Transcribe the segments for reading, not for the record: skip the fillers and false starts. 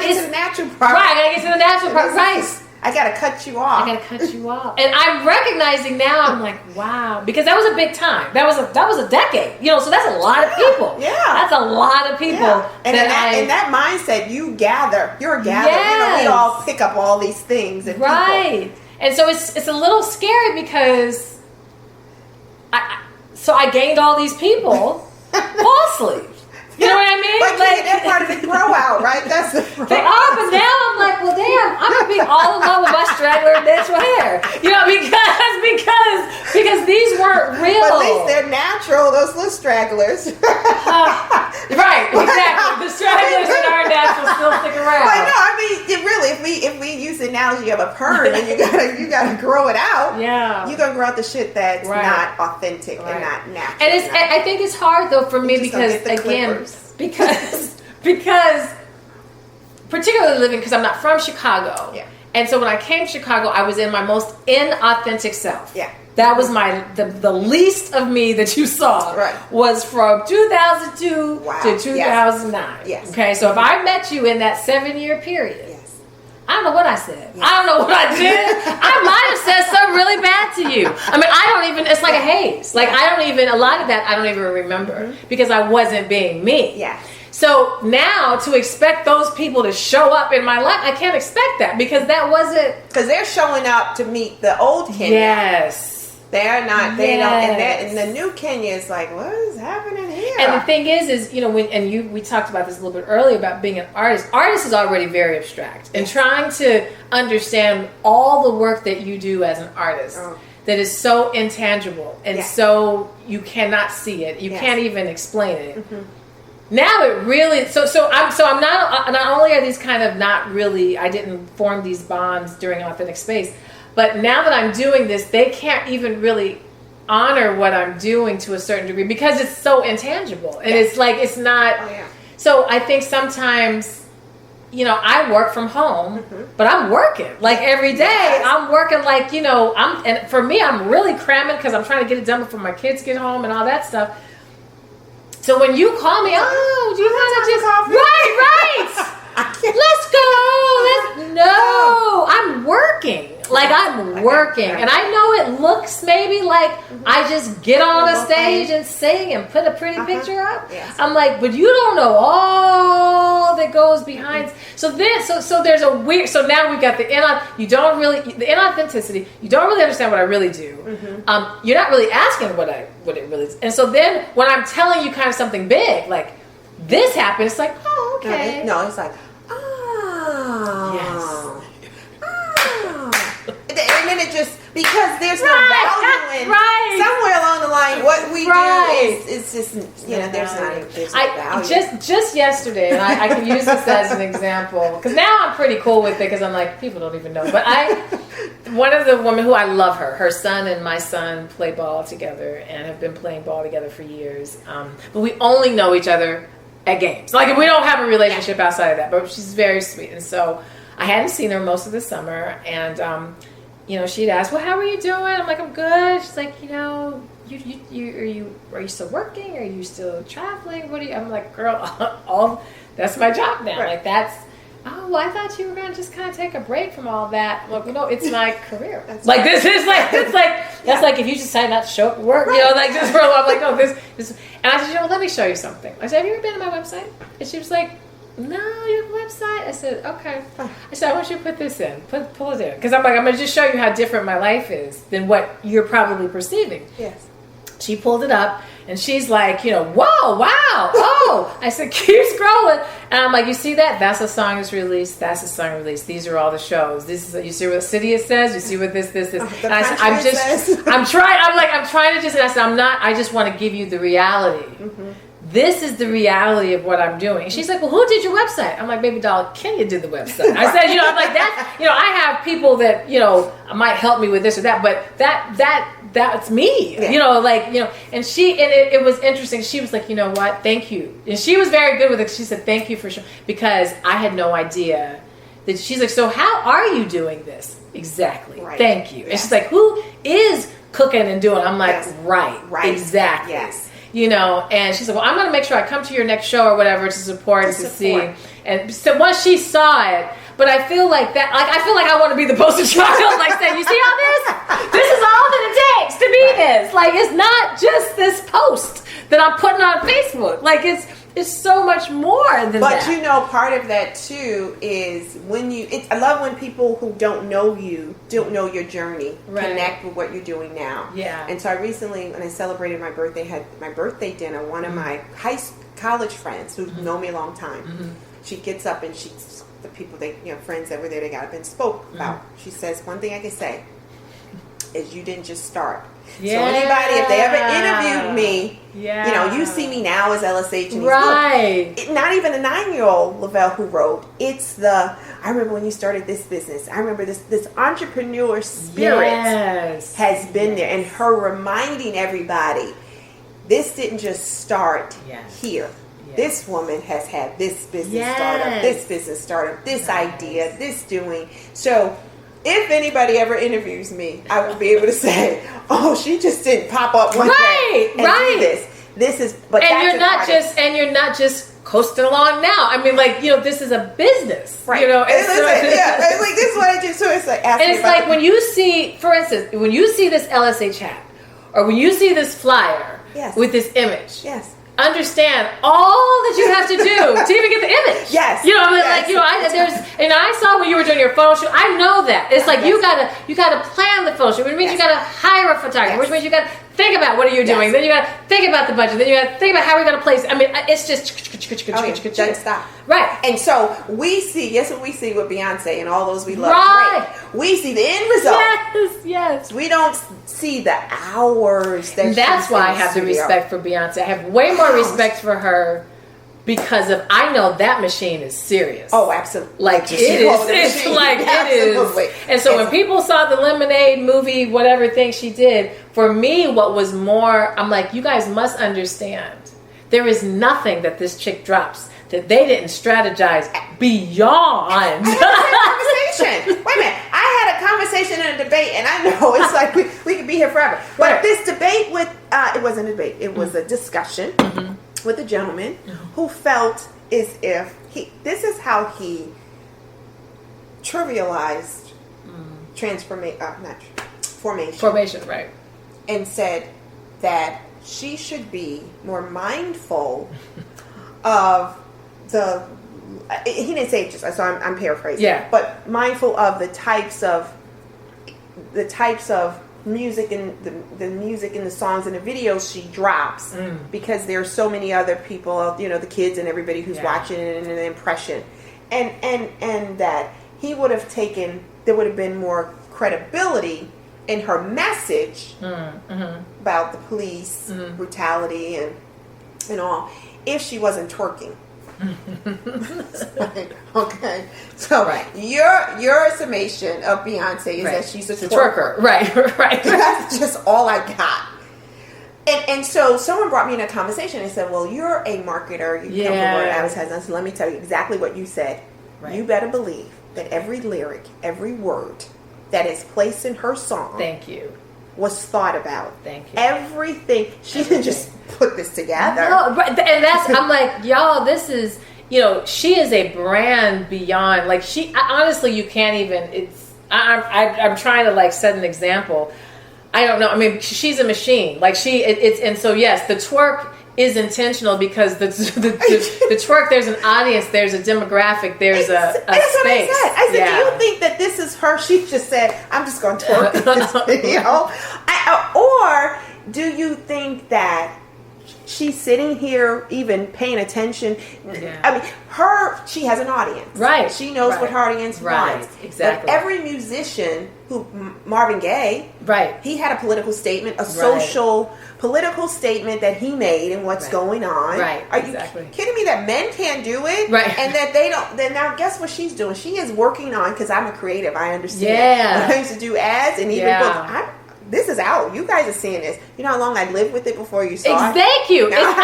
get to the natural part. Right, I gotta get to the natural part. Right. I gotta cut you off. I gotta cut you off. And I'm recognizing now, I'm like, wow. Because that was a big time. That was a decade. So that's a lot of people. Yeah. That's a lot of people. Yeah. And in that mindset, you're a gatherer. Yes. We all pick up all these things. And right. people. And so it's a little scary because I gained all these people falsely. You know what I mean? But they're part of the grow out, right? That's the grow they are, but now I'm like, well, damn, I'm gonna be all in love with my straggler natural hair. Because these weren't real. But at least they're natural. Those little stragglers. Right, exactly. The stragglers that are natural still stick around. But no, I mean, if we use the analogy of a perm and you gotta grow it out. Yeah, you're gonna grow out the shit that's not authentic and not natural. And I think it's hard though for me because again. Because particularly living, because I'm not from Chicago. Yeah. And so when I came to Chicago, I was in my most inauthentic self. Yeah. That was the least of me that you saw. Right. Was from 2002 to 2009. Yes. Okay, so if I met you in that 7-year period, yes. I don't know what I said. Yes. I don't know what I did. I might have said something really bad to you. I mean, I don't even, it's like a haze. Like a lot of that I don't even remember because I wasn't being me. Yeah. So now to expect those people to show up in my life, I can't expect that because that wasn't. Because they're showing up to meet the old Kenya. Yes. They're not, they don't, and the new Kenya is like, what is happening here? And the thing is, we talked about this a little bit earlier about being an artist. Artist is already very abstract. And trying to understand all the work that you do as an artist that is so intangible and so you cannot see it. You can't even explain it. Mm-hmm. Now it really, I'm not only are these kind of not really, I didn't form these bonds during Authentic Space, but now that I'm doing this, they can't even really honor what I'm doing to a certain degree because it's so intangible. And it's like, it's not. Oh, yeah. So I think sometimes, I work from home, but I'm working like every day. Yes. I'm working like, and for me, I'm really cramming because I'm trying to get it done before my kids get home and all that stuff. So when you call me, do you want to just right? Let's go. No, I'm working. Like I'm working, and I know it looks maybe like I just get on a stage and sing and put a pretty picture up. Yes. I'm like, but you don't know all that goes behind. So there's a weird. So now we've got the inauthenticity. You don't really understand what I really do. Mm-hmm. You're not really asking what it really is. And so then when I'm telling you kind of something big, like this happened, it's like, oh, okay. No, it's like, oh, yes. And then it just, because there's no value in somewhere along the line, what we do is just, there's no value. Just yesterday, and I can use this as an example, because now I'm pretty cool with it, because I'm like, people don't even know. But one of the women who I love her son and my son play ball together and have been playing ball together for years. But we only know each other at games. Like, we don't have a relationship outside of that, but she's very sweet. And so I hadn't seen her most of the summer, and she'd ask, well, how are you doing? I'm like, I'm good. She's like, are you still working? Are you still traveling? I'm like, girl, that's my job now. Right. Like I thought you were going to just kind of take a break from all that. Look, it's my career. That's this is like, that's like if you decide not to show up at work, just for a while. I'm like, no, this. And I said, let me show you something. I said, have you ever been to my website? And she was like, no, you have a website? I said, okay. I said, I want you to put this in. Pull it in. Because I'm going to just show you how different my life is than what you're probably perceiving. Yes. She pulled it up, and she's like, whoa, wow, oh. I said, keep scrolling. And I'm like, you see that? That's a song that's released. That's a song released. These are all the shows. You see what city it says? You see what this. And I said, I'm trying to just, and I said, I just want to give you the reality. Mm-hmm. This is the reality of what I'm doing. And she's like, well, who did your website? I'm like, baby doll, Kenya did the website. I said, I'm like, I have people that, might help me with this or that, but that's me, yeah. And it was interesting. She was like, you know what? Thank you. And she was very good with it. She said, thank you for sure. Because I had no idea that. She's like, so how are you doing this? Exactly. Right. Thank you. Yes. And she's like, who is cooking and doing? I'm like, yes. Right. Exactly. Yes. you know, and she's like, well, I'm going to make sure I come to your next show or whatever to support and to see. And so once she saw it, but I feel like that, like, I feel like I want to be the poster child, like saying, you see all this? This is all that it takes to be this. Like, it's not just this post that I'm putting on Facebook. Like, it's so much more than that. But you know, part of that too is when I love when people who don't know your journey, connect with what you're doing now. Yeah. And so I recently, when I celebrated my birthday, had my birthday dinner. One of my college friends who've known me a long time, she gets up and the people friends that were there, they got up and spoke about. She says, one thing I can say is you didn't just start. Yeah. So anybody, if they ever interviewed me, you see me now as LSH and not even a 9-year-old Lavelle who wrote. It's I remember when you started this business. I remember this entrepreneur spirit has been there, and her reminding everybody, this didn't just start here. This woman has had this business startup, this idea, this doing. So if anybody ever interviews me, I will be able to say, "Oh, she just didn't pop up one day and do this. This is." But you're not just coasting along now. I mean, like, this is a business, right? You know, it's like this is what I do. So it's like, and it's like when you see, for instance, when you see this LSH hat, or when you see this flyer with this image, understand all that you have to do to even get the image. I saw when you were doing your photo shoot. I know that it's like you gotta plan the photo shoot, which means you gotta hire a photographer, which means you gotta think about what are you doing. Then you gotta think about the budget. Then you gotta think about how we're gonna place it. I mean, it's just doesn't stop. Right. And so we see, what we see with Beyonce and all those we love. Right. We see the end result. Yes. We don't see the hours that. That's why I have the respect for Beyonce. I have way more respect for her because I know that machine is serious. Oh, absolutely. Like it is. It's like it is. And so when people saw the Lemonade movie, whatever thing she did, for me, what was more, I'm like, you guys must understand, there is nothing that this chick drops that they didn't strategize beyond. I had a conversation. Wait a minute. I had a conversation in a debate, and I know it's like we could be here forever. But this debate it wasn't a debate. It was a discussion with a gentleman who felt as if this is how he trivialized formation, right? And said that she should be more mindful of he didn't say it just, so I'm paraphrasing, but mindful of the types of music and the music and the songs and the videos she drops, because there are so many other people, the kids and everybody who's watching it, and the impression, and that he would have taken, there would have been more credibility in her message about the police brutality and all if she wasn't twerking. Okay, so your summation of Beyonce is that she's a twerker. Right. That's just all I got. And so someone brought me in a conversation and said, well, you're a marketer, you come from advertising, so let me tell you exactly what you said. You better believe that every lyric, every word that is placed in her song was thought about. Thank you. Everything. She didn't just put this together. No, and that's, I'm like, y'all, this is, she is a brand beyond, like, honestly, you can't even, I'm trying to, like, set an example. I don't know. I mean, she's a machine. Like, and so, yes, the twerk is intentional because the twerk, there's an audience, there's a demographic, there's a that's space. What I said, do you think that this is her? She just said, I'm just going to twerk in this video. Or do you think that she's sitting here even paying attention? I mean, she has an audience. Right. She knows what her audience wants. Exactly. But every musician Marvin Gaye, he had a political statement, a social political statement that he made and what's going on. Are you kidding me that men can't do it? And that they don't. Then now guess what she's doing? She is working on, because I'm a creative, I understand. I used to do ads and even books. This is out. You guys are seeing this. You know how long I lived with it before you saw it? Thank you. That's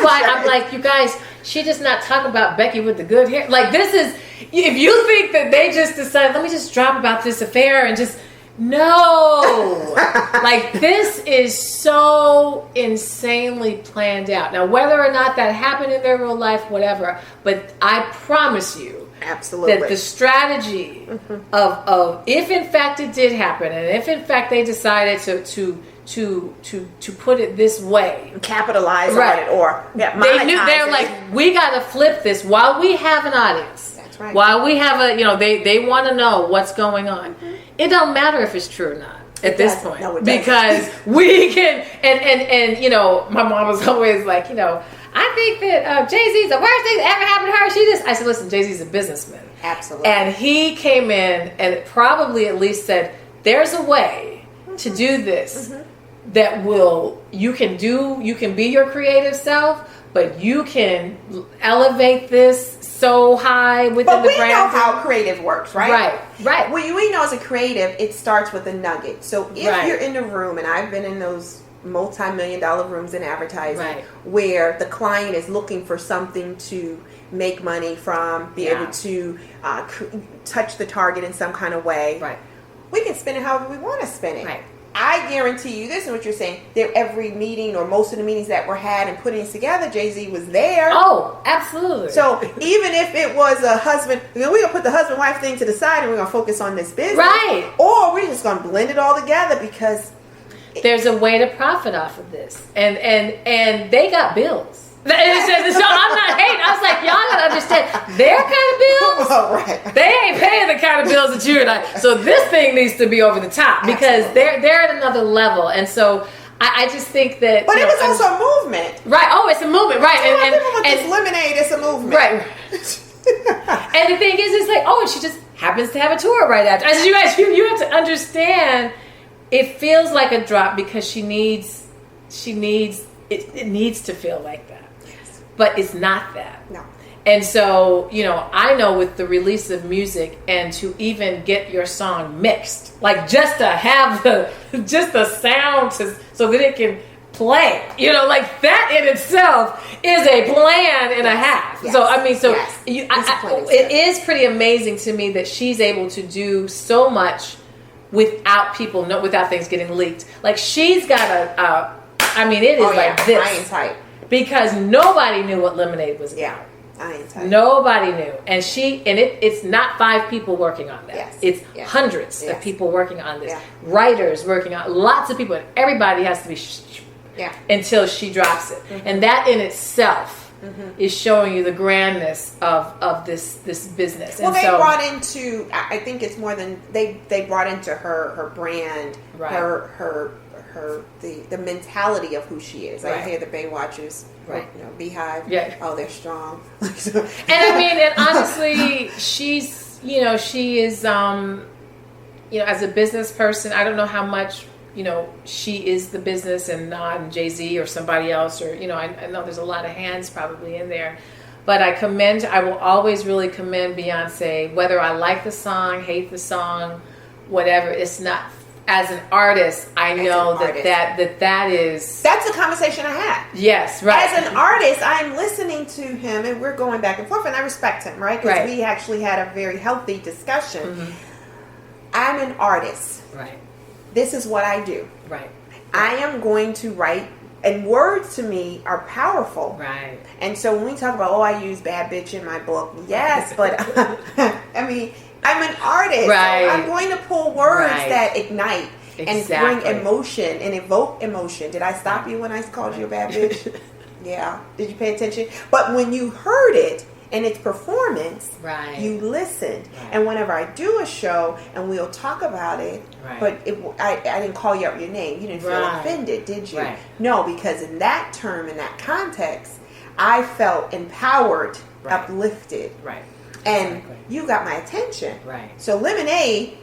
why I'm like, you guys, she does not talk about Becky with the good hair. Like, this is, if you think that they just decided, let me just drop about this affair and just No. Like, this is so insanely planned out. Now, whether or not that happened in their real life, whatever, but I promise you, absolutely, that the strategy of if in fact it did happen, and if in fact they decided to put it this way, capitalize on it, or they knew, they're like, we got to flip this while we have an audience. That's right. While we have they want to know what's going on. It don't matter if it's true or not at this point, because we can. And my mom was always like, I think that Jay-Z's the worst thing that ever happened to her. She just, I said, listen, Jay-Z's a businessman. Absolutely. And he came in and probably at least said, there's a way to do this that you can be your creative self, but you can elevate this so high within the brand. But we know how creative works, right? Right. Well, we know as a creative, it starts with a nugget. So if you're in a room, and I've been in those multi-million-dollar rooms in advertising, where the client is looking for something to make money from, be able to touch the target in some kind of way. Right. We can spend it however we want to spend it. Right. I guarantee you, this is what you're saying, that every meeting or most of the meetings that were had and putting together, Jay-Z was there. Oh, absolutely. So even if it was a husband, we're going to put the husband-wife thing to the side and we're going to focus on this business. Right. Or we're just going to blend it all together because there's a way to profit off of this. And they got bills. So I'm not hating. I was like, y'all gotta understand their kind of bills. Well, right. They ain't paying the kind of bills that you and I. So this thing needs to be over the top because they're at another level. And so I just think that. But it was also a movement, right? Oh, it's a movement, right? And this lemonade, it's a movement, right? And the thing is, it's like, oh, and she just happens to have a tour right after. As you guys, you have to understand. It feels like a drop because it needs to feel like that. Yes. But it's not that. No. And so, I know with the release of music and to even get your song mixed, like just to have the sound so that it can play, like that in itself is a plan and a half. Yes. So, I mean, it is pretty amazing to me that she's able to do so much without things getting leaked. Like she's got it is like this. Iron tight. Because nobody knew what Lemonade was about. Yeah. Iron tight. Nobody knew. And it's not 5 people working on that. Yes. It's hundreds of people working on this. Yeah. Writers working on lots of people, and everybody has to be until she drops it. Mm-hmm. And that in itself is showing you the grandness of this business. Well, and they brought into, I think it's more than they brought into her brand, the mentality of who she is. I hear the Baywatchers, Beehive. Yeah. Oh, they're strong. And I mean, and honestly, she's, she is, as a business person, I don't know how much, she is the business and not Jay-Z or somebody else, or, I know there's a lot of hands probably in there. But I will always really commend Beyonce, whether I like the song, hate the song, whatever. It's not, as an artist, I know that is... That's the conversation I had. Yes, right. As an artist, I'm listening to him and we're going back and forth, and I respect him, right? Because we actually had a very healthy discussion. Mm-hmm. I'm an artist. Right. This is what I do. Right. I am going to write, and words to me are powerful. Right. And so when we talk about, I use bad bitch in my book, yes, but I mean, I'm an artist. Right. So I'm going to pull words that ignite and bring emotion and evoke emotion. Did I stop you when I called you a bad bitch? Yeah. Did you pay attention? But when you heard it, and its performance, you listened. Right. And whenever I do a show, and we'll talk about it, but I didn't call you out your name. You didn't feel offended, did you? Right. No, because in that term, in that context, I felt empowered, uplifted. Right. And you got my attention. Right. So Lemonade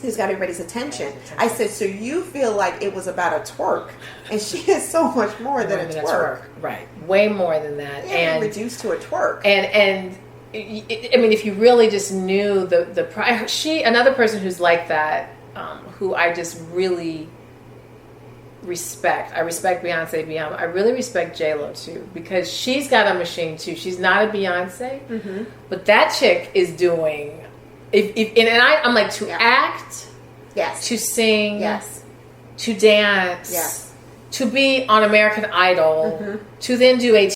has got everybody's attention. I said, so you feel like it was about a twerk. And she is so much more than a twerk. Right. Way more than that. Yeah, and reduced to a twerk. And I mean, if you really just knew the prior, another person who's like that, who I just really respect. I respect Beyonce beyond. I really respect J-Lo too, because she's got a machine too. She's not a Beyonce, but that chick is doing. I'm like, to act Yes. to sing, Yes. to dance, Yes. to be on American Idol, Mm-hmm. to then do a